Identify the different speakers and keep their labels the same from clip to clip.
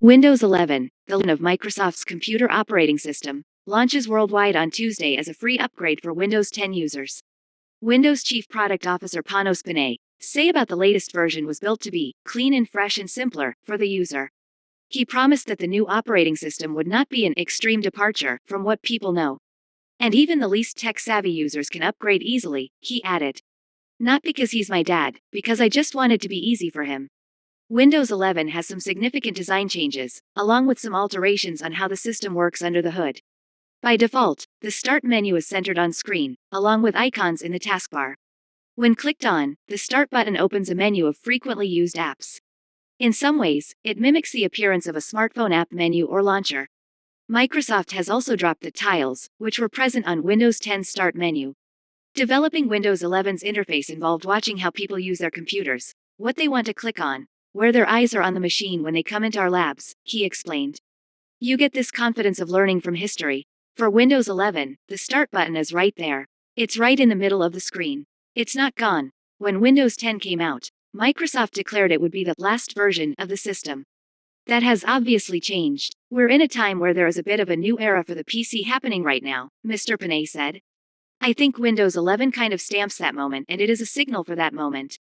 Speaker 1: Windows 11, the line of Microsoft's computer operating system, launches worldwide on Tuesday as a free upgrade for Windows 10 users. Windows Chief Product Officer Panos Panay say about the latest version was built to be clean and fresh and simpler for the user. He promised that the new operating system would not be an extreme departure from what people know. And even the least tech-savvy users can upgrade easily, he added. Not because he's my dad, because I just want it to be easy for him. Windows 11 has some significant design changes, along with some alterations on how the system works under the hood. By default, the Start menu is centered on screen, along with icons in the taskbar. When clicked on, the Start button opens a menu of frequently used apps. In some ways, it mimics the appearance of a smartphone app menu or launcher. Microsoft has also dropped the tiles, which were present on Windows 10's Start menu. Developing Windows 11's interface involved watching how people use their computers, what they want to click on, where their eyes are on the machine when they come into our labs, he explained. You get this confidence of learning from history. For Windows 11, the Start button is right there. It's right in the middle of the screen. It's not gone. When Windows 10 came out, Microsoft declared it would be the last version of the system. That has obviously changed. We're in a time where there is a bit of a new era for the PC happening right now, Mr. Panay said. I think Windows 11 kind of stamps that moment, and it is a signal for that moment.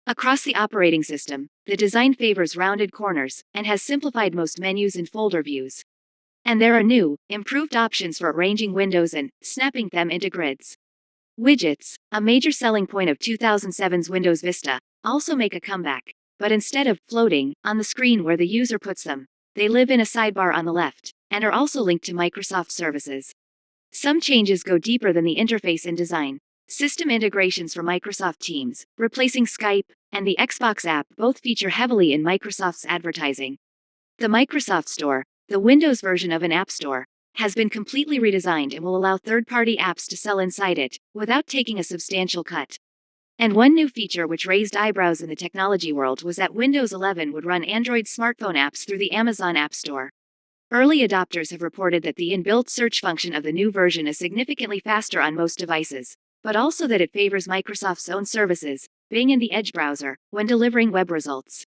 Speaker 1: Across the operating system, the design favors rounded corners and has simplified most menus and folder views. And there are new, improved options for arranging windows and snapping them into grids. Widgets, a major selling point of 2007's Windows Vista, also make a comeback, but instead of floating on the screen where the user puts them, they live in a sidebar on the left and are also linked to Microsoft services. Some changes go deeper than the interface and design. System integrations for Microsoft Teams, replacing Skype, and the Xbox app both feature heavily in Microsoft's advertising. The Microsoft Store, the Windows version of an app store, has been completely redesigned and will allow third-party apps to sell inside it, without taking a substantial cut. And one new feature which raised eyebrows in the technology world was that Windows 11 would run Android smartphone apps through the Amazon App Store. Early adopters have reported that the inbuilt search function of the new version is significantly faster on most devices, but also that it favors Microsoft's own services, Bing and the Edge browser, when delivering web results.